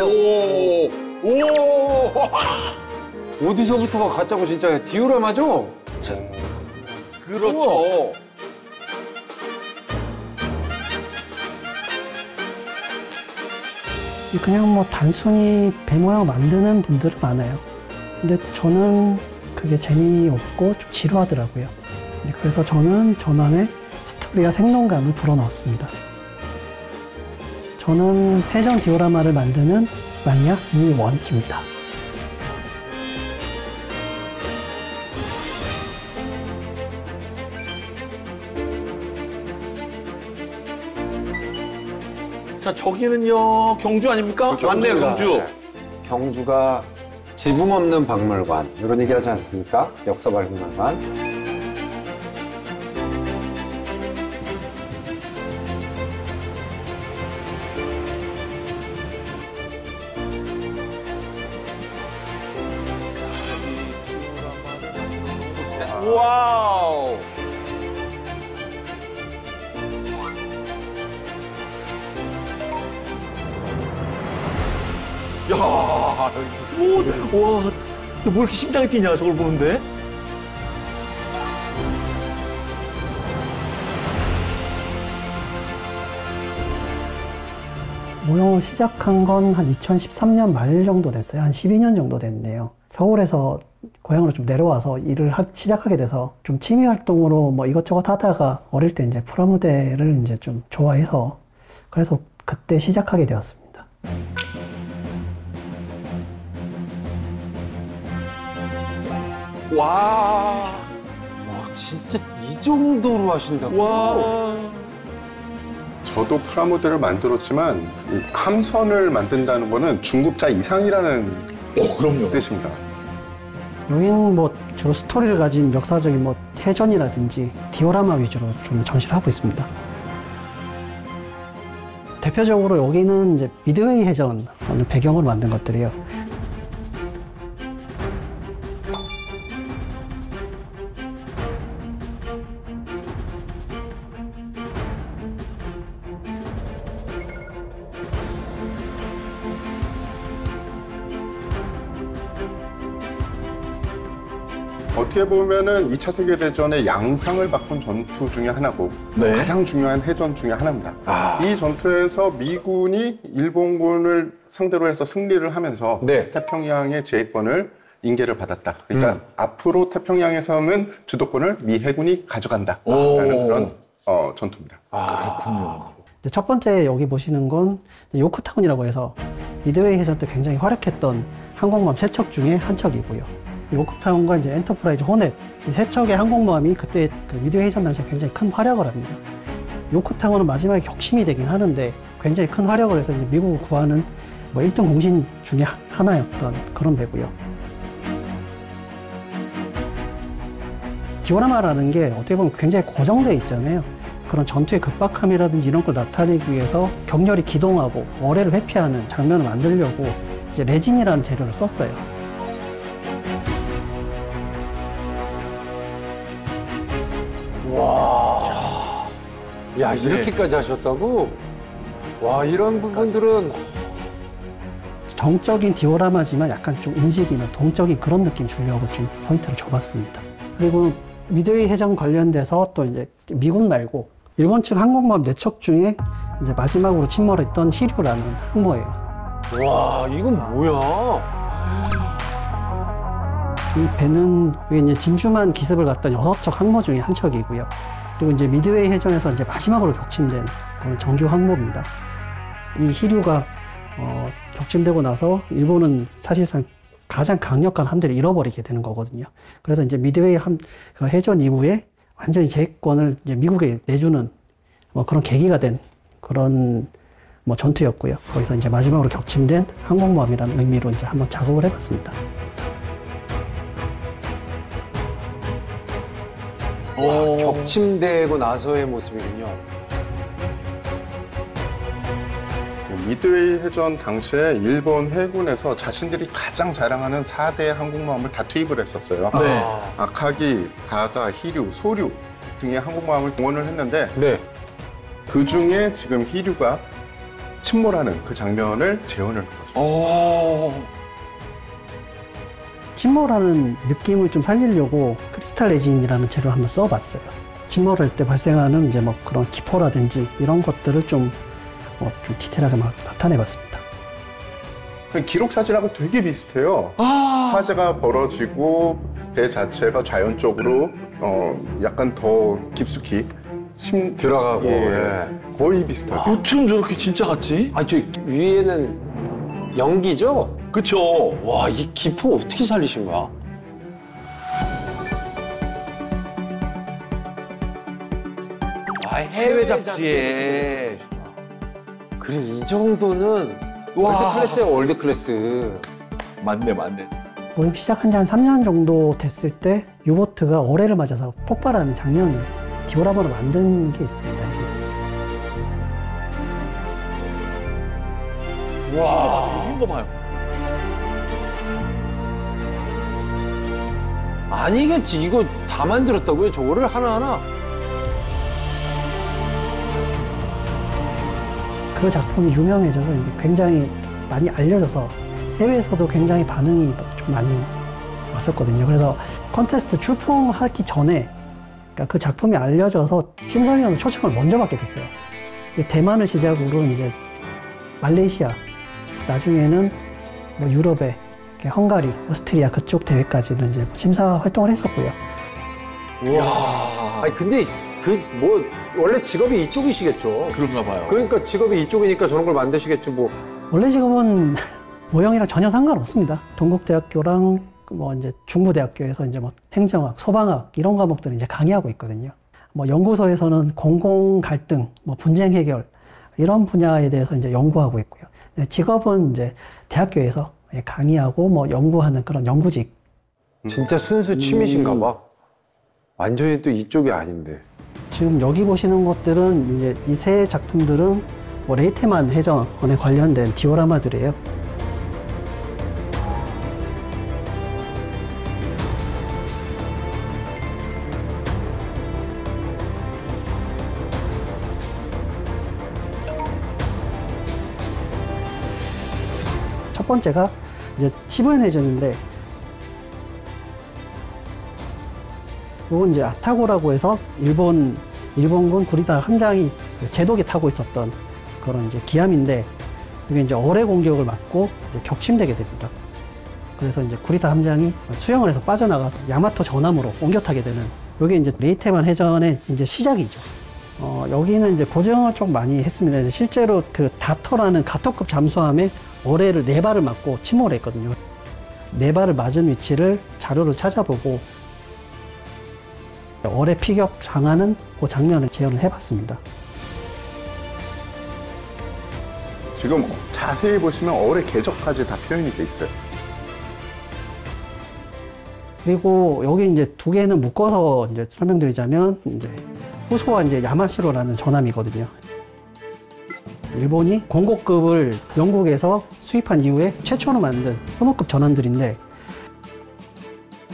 오! 오! 어디서부터가 가짜고 진짜 디오라마죠? 그렇죠. 그냥 뭐 단순히 배 모양 만드는 분들은 많아요. 근데 저는 그게 재미없고 좀 지루하더라고요. 그래서 저는 전안에 스토리와 생동감을 불어넣었습니다. 저는 해전 디오라마를 만드는 마니아 이원희입니다. 자, 저기는요, 경주 아닙니까? 그렇죠, 맞네요, 경주. 네. 경주가 지붕 없는 박물관, 이런 얘기 하지 않습니까? 역사 박물관. 와우! 야, 와, 뭐 이렇게 심장이 뛰냐, 저걸 보는데? 모형을 시작한 건 한 2013년 말 정도 됐어요. 한 12년 정도 됐네요. 서울에서 고향으로 좀 내려와서 일을 시작하게 돼서 좀 취미 활동으로 뭐 이것저것 하다가 어릴 때 이제 프라모델을 이제 좀 좋아해서 그래서 그때 시작하게 되었습니다. 와, 진짜 이 정도로 하신다고요? 와. 저도 프라모델을 만들었지만 이 함선을 만든다는 거는 중급자 이상이라는 그럼요. 뜻입니다. 여기는 뭐 주로 스토리를 가진 역사적인 뭐 해전이라든지 디오라마 위주로 좀 전시를 하고 있습니다. 대표적으로 여기는 이제 미드웨이 해전을 배경으로 만든 것들이에요. 어떻게 보면은 2차 세계대전의 양상을 바꾼 전투 중에 하나고 네. 가장 중요한 해전 중에 하나입니다. 이 전투에서 미군이 일본군을 상대로 해서 승리를 하면서 네. 태평양의 제해권을 인계를 받았다. 그러니까 앞으로 태평양에서는 주도권을 미 해군이 가져간다라는 그런 전투입니다. 그렇군요. 첫 번째 여기 보시는 건 요크타운이라고 해서 미드웨이 해전 때 굉장히 활약했던 항공모함 세 척 중에 한 척이고요. 요크타운과 이제 엔터프라이즈 호넷 이 세 척의 항공모함이 그때 그 미드웨이 해전 당시에 굉장히 큰 활약을 합니다. 요크타운은 마지막에 격침이 되긴 하는데 굉장히 큰 활약을 해서 이제 미국을 구하는 뭐 1등 공신 중에 하나였던 그런 배고요. 디오라마라는 게 어떻게 보면 굉장히 고정되어 있잖아요. 그런 전투의 급박함이라든지 이런 걸 나타내기 위해서 격렬히 기동하고 어뢰를 회피하는 장면을 만들려고 이제 레진이라는 재료를 썼어요. 와, 야 이렇게까지 하셨다고? 와, 이런 부분들은 정적인 디오라마지만 약간 좀 움직이는 동적인 그런 느낌 주려고 좀 포인트를 줘봤습니다. 그리고 미드웨이 해전 관련돼서 또 이제 미국 말고 일본 측 항공모함 4척 중에 이제 마지막으로 침몰했던 히류라는 항모예요. 와, 이건 뭐야? 이 배는 이제 진주만 기습을 갔던 6척 항모 중에 한 척이고요. 그리고 이제 미드웨이 해전에서 이제 마지막으로 격침된 그런 정규 항모입니다. 이 히류가 격침되고 나서 일본은 사실상 가장 강력한 함대를 잃어버리게 되는 거거든요. 그래서 이제 미드웨이 해전 이후에 완전히 제해권을 이제 미국에 내주는 뭐 그런 계기가 된 그런 뭐 전투였고요. 거기서 이제 마지막으로 격침된 항공모함이라는 의미로 이제 한번 작업을 해봤습니다. 격침되고 나서의 모습이군요. 미드웨이 해전 당시에 일본 해군에서 자신들이 가장 자랑하는 4대 항공모함을 다 투입을 했었어요. 네. 아카기, 가가, 히류, 소류 등의 항공모함을 동원을 했는데 네. 그 중에 지금 히류가 침몰하는 그 장면을 재현을 한 거죠. 침몰하는 느낌을 좀 살리려고 크리스탈 레진이라는 재료를 한번 써봤어요. 침몰할 때 발생하는 이제 뭐 그런 기포라든지 이런 것들을 좀 디테일하게 나타내봤습니다. 기록 사진하고 되게 비슷해요. 화재가 벌어지고 배 자체가 자연적으로 약간 더 깊숙이 들어가고. 예, 거의 비슷하게. 어쩜 저렇게 진짜 같지? 아, 저 위에는 연기죠? 그쵸. 와, 이 기포 어떻게 살리신 거야? 아, 해외 잡지에. 그래, 이 정도는 와. 월드 클래스야, 월드 클래스. 맞네, 맞네. 모형 시작한 지 한 3년 정도 됐을 때 유보트가 어뢰를 맞아서 폭발하는 장면을 디오라마로 만든 게 있습니다. 와. 흰 거 봐요. 아니겠지. 이거 다 만들었다고요? 저거를 하나하나? 그 작품이 유명해져서 이게 굉장히 많이 알려져서 해외에서도 굉장히 반응이 좀 많이 왔었거든요. 그래서 컨테스트 출품하기 전에 그러니까 그 작품이 알려져서 심사위원 초청을 먼저 받게 됐어요. 대만을 시작으로 이제 말레이시아, 나중에는 뭐 유럽에 헝가리, 오스트리아 그쪽 대회까지는 이제 심사 활동을 했었고요. 우와. 아니, 근데 뭐 원래 직업이 이쪽이시겠죠? 그런가 봐요. 그러니까 직업이 이쪽이니까 저런 걸 만드시겠지 뭐. 원래 지금은 모형이랑 전혀 상관없습니다. 동국대학교랑 뭐 이제 중부대학교에서 이제 뭐 행정학, 소방학 이런 과목들을 이제 강의하고 있거든요. 뭐 연구소에서는 공공 갈등, 뭐 분쟁 해결 이런 분야에 대해서 이제 연구하고 있고요. 직업은 이제 대학교에서 강의하고 뭐 연구하는 그런 연구직. 진짜 순수 취미신가 봐. 완전히 또 이쪽이 아닌데. 지금 여기 보시는 것들은 이제 이 세 작품들은 뭐 레이테만 해전에 관련된 디오라마들이에요. 첫 번째가 이제 시부엔 해전인데, 이건 이제 아타고라고 해서 일본군 구리다 함장이 제독에 타고 있었던 그런 이제 기함인데, 이게 이제 어뢰 공격을 맞고 이제 격침되게 됩니다. 그래서 이제 구리다 함장이 수영을 해서 빠져나가서 야마토 전함으로 옮겨 타게 되는, 이게 이제 레이테만 해전의 이제 시작이죠. 여기는 이제 고정을 좀 많이 했습니다. 이제 실제로 그 다터라는 가토급 잠수함에 어뢰를 4발을 맞고 침몰했거든요. 4발을 맞은 위치를 자료를 찾아보고 어뢰 피격 당하는 그 장면을 재현을 해봤습니다. 지금 자세히 보시면 어뢰 궤적까지 다 표현이 돼 있어요. 그리고 여기 이제 2개는 묶어서 이제 설명드리자면, 이제 후소와 이제 야마시로라는 전함이거든요. 일본이 공고급을 영국에서 수입한 이후에 최초로 만든 혼호급 전함들인데,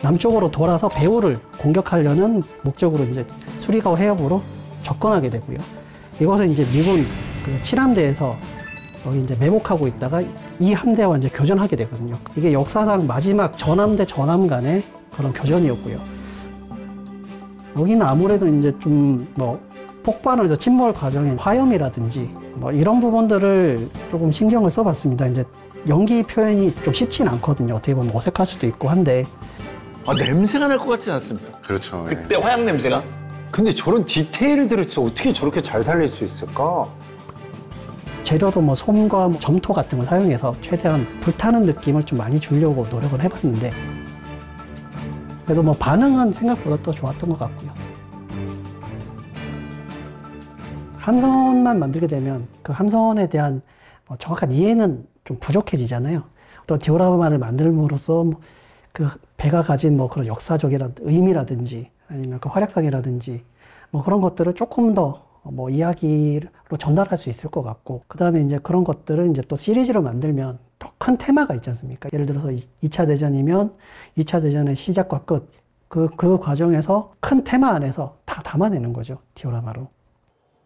남쪽으로 돌아서 배후를 공격하려는 목적으로 이제 수리가오 해역으로 접근하게 되고요. 이것을 이제 미군 그 7함대에서 여기 이제 매복하고 있다가 이 함대와 이제 교전하게 되거든요. 이게 역사상 마지막 전함 대 전함 간의 그런 교전이었고요. 여기는 아무래도 이제 좀 뭐 폭발을 해서 침몰 과정의 화염이라든지 뭐 이런 부분들을 조금 신경을 써봤습니다. 이제 연기 표현이 좀 쉽진 않거든요. 어떻게 보면 어색할 수도 있고 한데. 아, 냄새가 날 것 같지 않습니까? 그렇죠. 예. 그때 화약 냄새가? 근데 저런 디테일들을 진짜 어떻게 저렇게 잘 살릴 수 있을까? 재료도 뭐 솜과 뭐 점토 같은 걸 사용해서 최대한 불타는 느낌을 좀 많이 주려고 노력을 해봤는데, 그래도 뭐 반응은 생각보다 더 좋았던 것 같고요. 함선만 만들게 되면 그 함선에 대한 뭐 정확한 이해는 좀 부족해지잖아요. 또 디오라마를 만들므로써 뭐 그 배가 가진 뭐 그런 역사적인 의미라든지 아니면 그 활약상이라든지 뭐 그런 것들을 조금 더 뭐 이야기로 전달할 수 있을 것 같고, 그 다음에 이제 그런 것들을 이제 또 시리즈로 만들면 더 큰 테마가 있지 않습니까? 예를 들어서 2차 대전이면 2차 대전의 시작과 끝, 그 과정에서 큰 테마 안에서 다 담아내는 거죠, 디오라마로.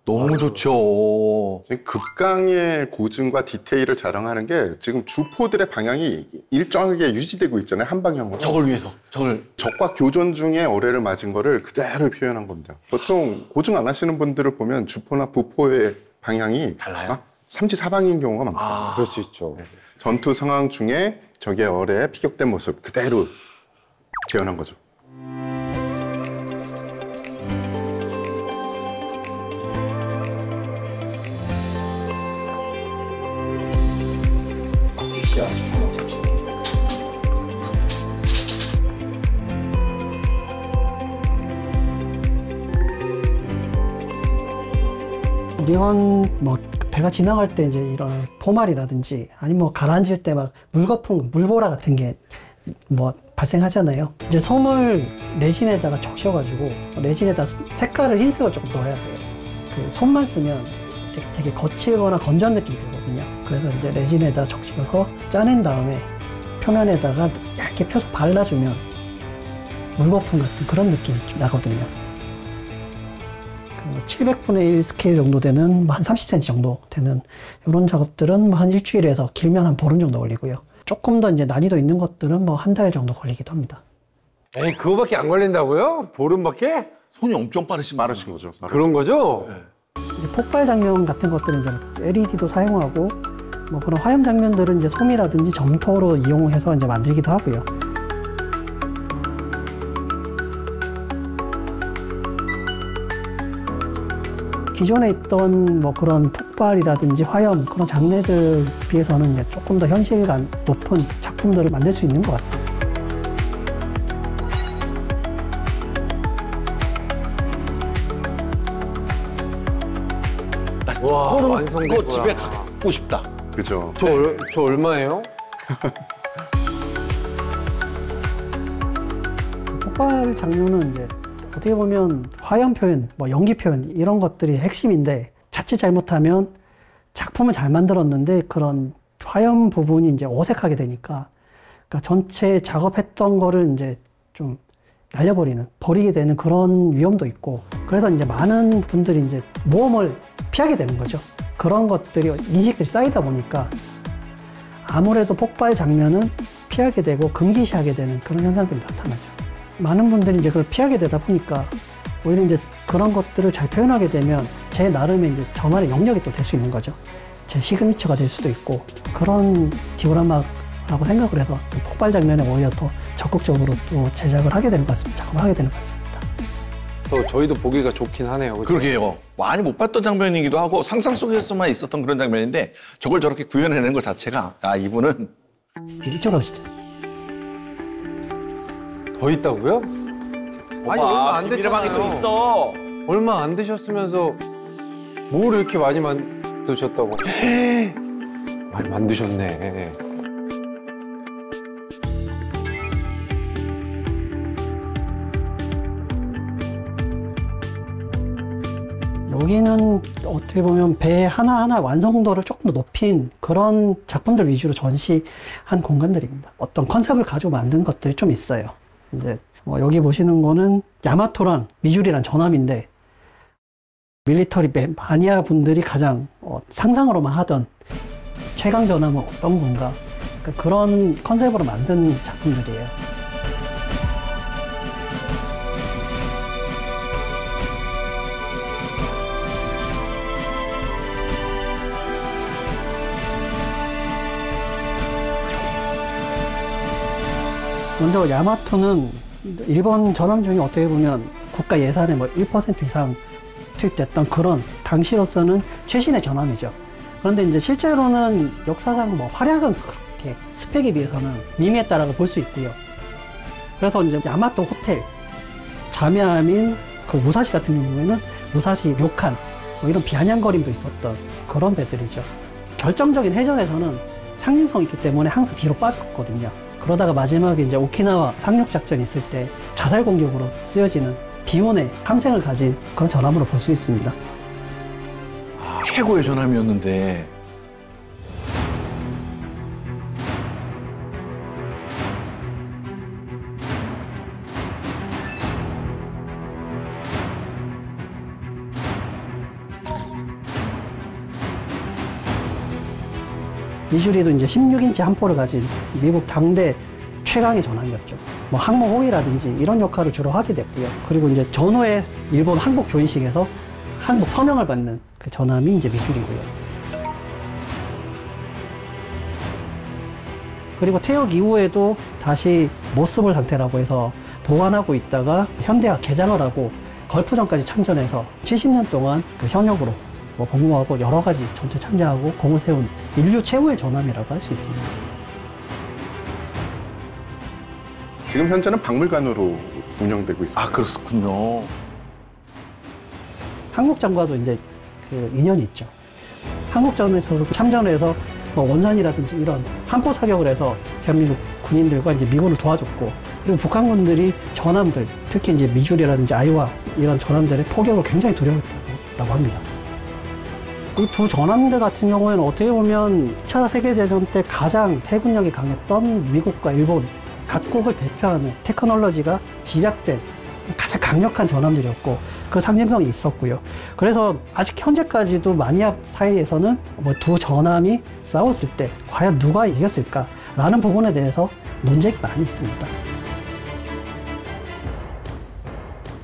너무 좋죠. 지금 극강의 고증과 디테일을 자랑하는 게 지금 주포들의 방향이 일정하게 유지되고 있잖아요. 한 방향으로. 저걸 위해서. 적과 교전 중에 어뢰를 맞은 거를 그대로 표현한 겁니다. 보통 고증 안 하시는 분들을 보면 주포나 부포의 방향이 달라요? 삼지사방인 경우가 많거든요. 그럴 수 있죠. 전투 상황 중에 적의 어뢰에 피격된 모습 그대로 재현한 거죠. 이런 뭐 배가 지나갈 때 이제 이런 포말이라든지 아니면 뭐 가라앉을 때 막 물거품, 물보라 같은 게 뭐 발생하잖아요. 이제 솜을 레진에다가 적셔가지고 레진에다 색깔을 흰색을 조금 넣어야 돼요. 그 솜만 쓰면 되게 거칠거나 건조한 느낌이 들거든요. 그래서 이제 레진에다 적셔서 짜낸 다음에 표면에다가 얇게 펴서 발라주면 물거품 같은 그런 느낌이 좀 나거든요. 700분의 1 스케일 정도 되는 한 30cm 정도 되는 이런 작업들은 한 일주일에서 길면 한 보름 정도 걸리고요. 조금 더 이제 난이도 있는 것들은 뭐 한 달 정도 걸리기도 합니다. 에이, 그거밖에 안 걸린다고요? 보름밖에? 손이 엄청 빠르신 거죠. 그런 거죠? 네. 이제 폭발 장면 같은 것들은 이제 LED도 사용하고 뭐 그런 화염 장면들은 이제 솜이라든지 점토로 이용해서 이제 만들기도 하고요. 기존에 있던 뭐 그런 폭발이라든지 화염 그런 장르들 비해서는 이제 조금 더 현실감 높은 작품들을 만들 수 있는 것 같습니다. 와, 완성된 그거 거야. 집에 갖고 싶다. 그죠. 저 얼마예요? 폭발 장면은 이제 어떻게 보면 화염 표현, 뭐 연기 표현 이런 것들이 핵심인데 자칫 잘못하면 작품을 잘 만들었는데 그런 화염 부분이 이제 어색하게 되니까 그러니까 전체 작업했던 거를 이제 좀 날려버리는, 버리게 되는 그런 위험도 있고 그래서 이제 많은 분들이 이제 모험을 피하게 되는 거죠. 그런 것들이 인식들이 쌓이다 보니까 아무래도 폭발 장면은 피하게 되고 금기시하게 되는 그런 현상들이 나타나죠. 많은 분들이 이제 그걸 피하게 되다 보니까 오히려 이제 그런 것들을 잘 표현하게 되면 제 나름의 이제 저만의 영역이 또 될 수 있는 거죠. 제 시그니처가 될 수도 있고 그런 디오라마라고 생각을 해서 폭발 장면에 오히려 더 적극적으로 또 제작을 하게 되는 것 같습니다. 작업을 하게 되는 것 같습니다. 또 저희도 보기가 좋긴 하네요. 그렇죠? 그러게요. 많이 못 봤던 장면이기도 하고 상상 속에서만 있었던 그런 장면인데 저걸 저렇게 구현해내는 것 자체가 이분은 이쪽으로 오시죠. 더 있다고요? 아니, 얼마 안 비밀의 방이 또 됐잖아요. 있어. 얼마 안 되셨으면서 뭘 이렇게 많이 만드셨다고. 많이 만드셨네. 여기는 어떻게 보면 배 하나하나 완성도를 조금 더 높인 그런 작품들 위주로 전시한 공간들입니다. 어떤 컨셉을 가지고 만든 것들이 좀 있어요. 이제 여기 보시는 거는 야마토랑 미주리란 전함인데 밀리터리 마니아 분들이 가장 상상으로만 하던 최강 전함은 어떤 건가, 그러니까 그런 컨셉으로 만든 작품들이에요. 먼저 야마토는 일본 전함 중에 어떻게 보면 국가 예산의 뭐 1% 이상 투입됐던 그런 당시로서는 최신의 전함이죠. 그런데 이제 실제로는 역사상 뭐 활약은 그렇게 스펙에 비해서는 미미했다라고 볼 수 있고요. 그래서 이제 야마토 호텔, 자매함인 그 무사시 같은 경우에는 무사시 료칸 뭐 이런 비아냥거림도 있었던 그런 배들이죠. 결정적인 해전에서는 상징성이 있기 때문에 항상 뒤로 빠졌거든요. 그러다가 마지막에 이제 오키나와 상륙 작전이 있을 때 자살 공격으로 쓰여지는 비운의 함생을 가진 그런 전함으로 볼 수 있습니다. 최고의 전함이었는데 미주리도 이제 16인치 함포를 가진 미국 당대 최강의 전함이었죠. 뭐 항모 호위라든지 이런 역할을 주로 하게 됐고요. 그리고 이제 전후에 일본 항복 조인식에서 항복 서명을 받는 그 전함이 이제 미주리고요. 그리고 퇴역 이후에도 다시 못 쓰볼 상태라고 해서 보관하고 있다가 현대가 개장을 하고 걸프전까지 참전해서 70년 동안 그 현역으로 뭐 복무하고 여러 가지 전투에 참여하고 공을 세운 인류 최고의 전함이라고 할 수 있습니다. 지금 현재는 박물관으로 운영되고 있습니다. 아, 그렇군요. 한국전과도 이제 그 인연이 있죠. 한국전에서 참전해서 뭐 원산이라든지 이런 함포 사격을 해서 대한민국 군인들과 이제 미군을 도와줬고, 그리고 북한군들이 전함들, 특히 이제 미주리라든지 아이와 이런 전함들의 포격을 굉장히 두려워했다고 합니다. 이 두 전함들 같은 경우에는 어떻게 보면 2차 세계대전 때 가장 해군력이 강했던 미국과 일본 각국을 대표하는 테크놀로지가 집약된 가장 강력한 전함들이었고, 그 상징성이 있었고요. 그래서 아직 현재까지도 마니아 사이에서는 뭐 두 전함이 싸웠을 때 과연 누가 이겼을까라는 부분에 대해서 논쟁이 많이 있습니다.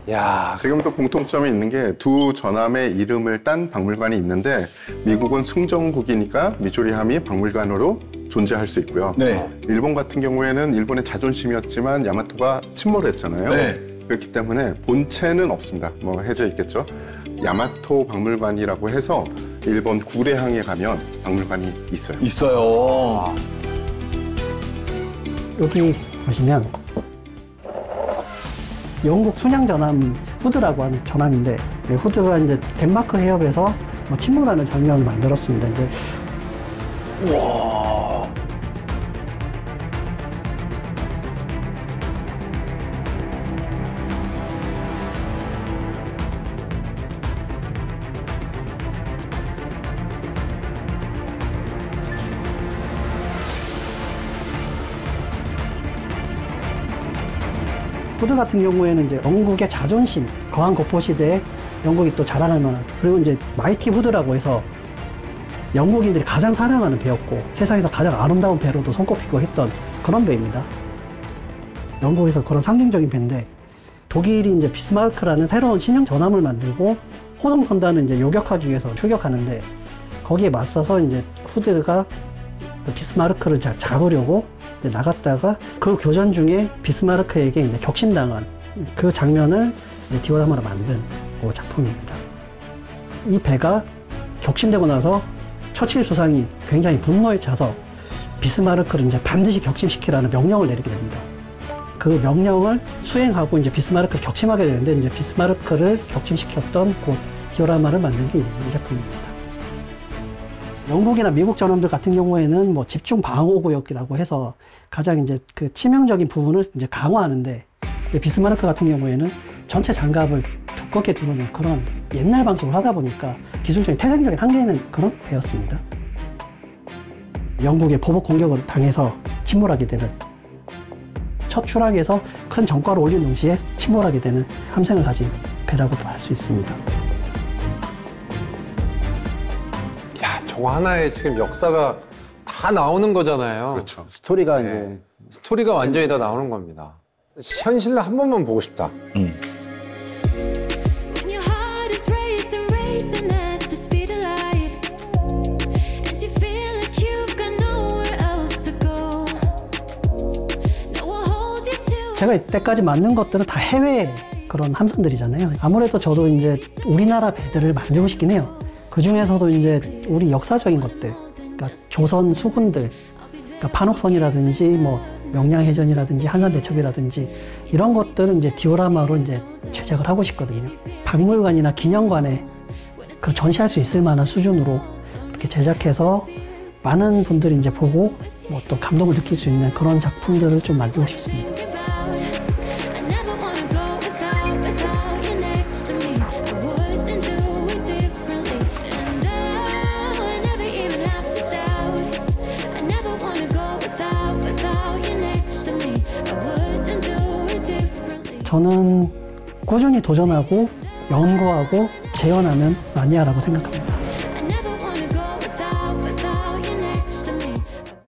야, 지금도 공통점이 있는 게 두 전함의 이름을 딴 박물관이 있는데, 미국은 승전국이니까 미주리함이 박물관으로 존재할 수 있고요. 네. 일본 같은 경우에는 일본의 자존심이었지만 야마토가 침몰을 했잖아요. 네. 그렇기 때문에 본체는 없습니다. 뭐 해져 있겠죠. 야마토 박물관이라고 해서 일본 구례항에 가면 박물관이 있어요. 있어요. 여기 보시면 영국 순양 전함 후드라고 하는 전함인데, 후드가 이제 덴마크 해협에서 뭐 침몰하는 장면을 만들었습니다. 이제 우와. 후드 같은 경우에는 이제 영국의 자존심, 거한 거포 시대에 영국이 또 자랑할 만한, 그리고 이제 마이티 후드라고 해서 영국인들이 가장 사랑하는 배였고 세상에서 가장 아름다운 배로도 손꼽히고 했던 그런 배입니다. 영국에서 그런 상징적인 배인데, 독일이 이제 비스마르크라는 새로운 신형 전함을 만들고 호송선단을 이제 요격하기 위해서 출격하는데, 거기에 맞서서 이제 후드가 비스마르크를 잡으려고 이제 나갔다가 그 교전 중에 비스마르크에게 이제 격침당한 그 장면을 디오라마로 만든 그 작품입니다. 이 배가 격침되고 나서 처칠 수상이 굉장히 분노에 차서 비스마르크를 이제 반드시 격침시키라는 명령을 내리게 됩니다. 그 명령을 수행하고 이제 비스마르크를 격침하게 되는데, 이제 비스마르크를 격침시켰던 그 디오라마를 만든 게 이제 이 작품입니다. 영국이나 미국 전함들 같은 경우에는 뭐 집중 방어 구역이라고 해서 가장 이제 그 치명적인 부분을 이제 강화하는데, 비스마르크 같은 경우에는 전체 장갑을 두껍게 두르는 그런 옛날 방식을 하다 보니까 기술적인 태생적인 한계 있는 그런 배였습니다. 영국의 보복 공격을 당해서 침몰하게 되는, 첫 출항에서 큰 전과를 올린 동시에 침몰하게 되는 함생을 가진 배라고도 할 수 있습니다. 저거 하나에 지금 역사가 다 나오는 거잖아요. 그렇죠. 스토리가 네. 이제 스토리가 완전히 다 나오는 겁니다. 현실로 한 번만 보고 싶다. When your heart is racing, racing at the speed of light, and you feel like you've got nowhere else to go, no one holds you till. 제가 이때까지 만든 것들은 다 해외 그런 함선들이잖아요. 아무래도 저도 이제 우리나라 배들을 만들고 싶긴 해요. 그 중에서도 이제 우리 역사적인 것들, 그러니까 조선 수군들, 그러니까 판옥선이라든지 뭐 명량해전이라든지 한산대첩이라든지 이런 것들은 이제 디오라마로 이제 제작을 하고 싶거든요. 박물관이나 기념관에 그 전시할 수 있을 만한 수준으로 이렇게 제작해서 많은 분들이 이제 보고 뭐 또 감동을 느낄 수 있는 그런 작품들을 좀 만들고 싶습니다. I never wanna go without you next to me. I wouldn't do it differently, and I never even have to doubt it. I never wanna go without you next to me. I wouldn't do it differently. 저는 꾸준히 도전하고 연구하고 재현하는 마니아라고 생각합니다.